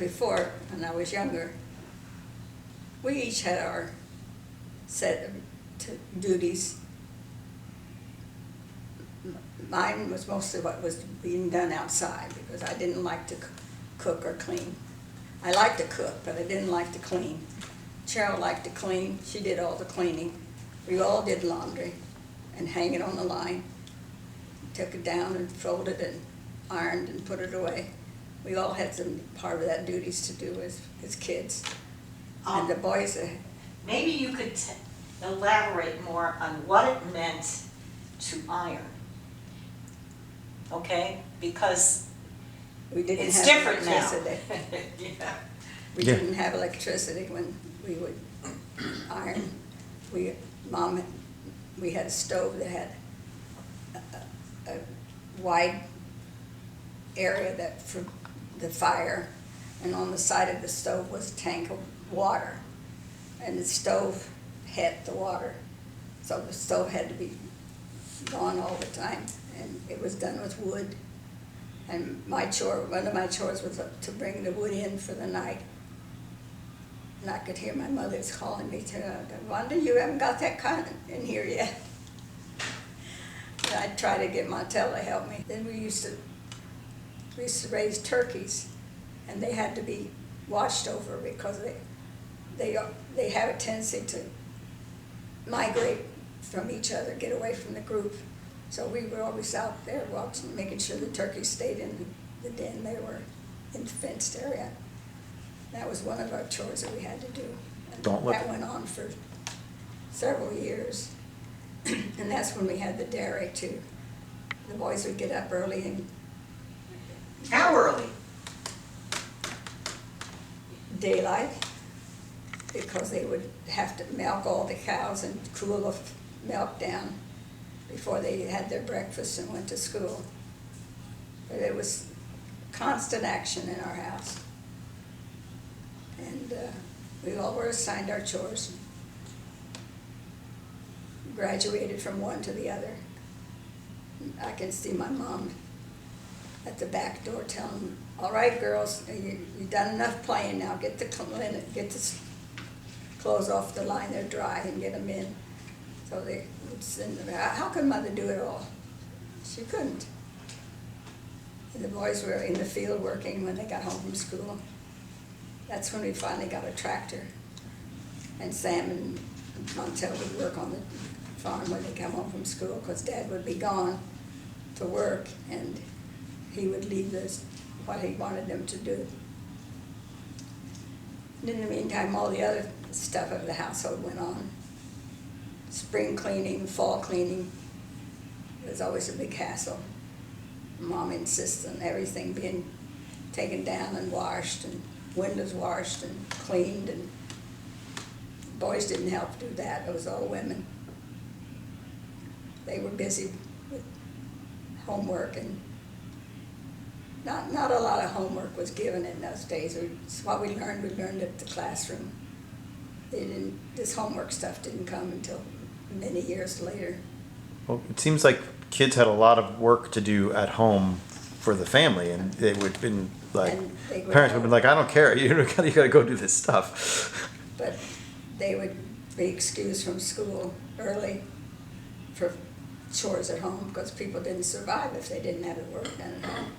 Before, when I was younger, we each had our set of duties. Mine was mostly what was being done outside because I didn't like to cook or clean. I liked to cook, but I didn't like to clean. Cheryl liked to clean. She did all the cleaning. We all did laundry and hang it on the line. Took it down and folded and ironed and put it away. We all had some part of that duties to do as kids. And the boys... Maybe you could elaborate more on what it meant to iron. Okay? Because we didn't it's have different electricity. now. Yeah. We didn't have electricity when we would iron. We had a stove that had a wide area that for the fire, and on the side of the stove was a tank of water, and the stove had the water, so the stove had to be gone all the time, and it was done with wood. And one of my chores was to bring the wood in for the night. And I could hear my mother's calling me to, Wanda, you haven't got that kind in here yet. And I'd try to get Montel to help me. Then we used to raise turkeys, and they had to be watched over because they have a tendency to migrate from each other, get away from the group. So we were always out there watching, making sure the turkeys stayed in the den. They were in the fenced area. That was one of our chores that we had to do. And that went on for several years. And that's when we had the dairy too. The boys would get up early and... How early? Daylight, because they would have to milk all the cows and cool the milk down before they had their breakfast and went to school. But it was constant action in our house. And we all were assigned our chores. Graduated from one to the other. I can see my mom at the back door telling them, all right, girls, you've done enough playing now. Get the clothes off the line, they're dry, and get them in. So they would send them. How could Mother do it all? She couldn't. And the boys were in the field working when they got home from school. That's when we finally got a tractor. And Sam and Montel would work on the farm when they come home from school because Dad would be gone to work, and he would leave what he wanted them to do. And in the meantime, all the other stuff of the household went on. Spring cleaning, fall cleaning. It was always a big hassle. Mom insists on everything being taken down and washed, and windows washed and cleaned, and boys didn't help do that. It was all women. They were busy with homework, and not a lot of homework was given in those days. It's what we learned at the classroom. This homework stuff didn't come until many years later. Well, it seems like kids had a lot of work to do at home for the family, and they would have been like, parents would have been like, I don't care, you gotta go do this stuff. But they would be excused from school early for chores at home because people didn't survive if they didn't have the work done at home.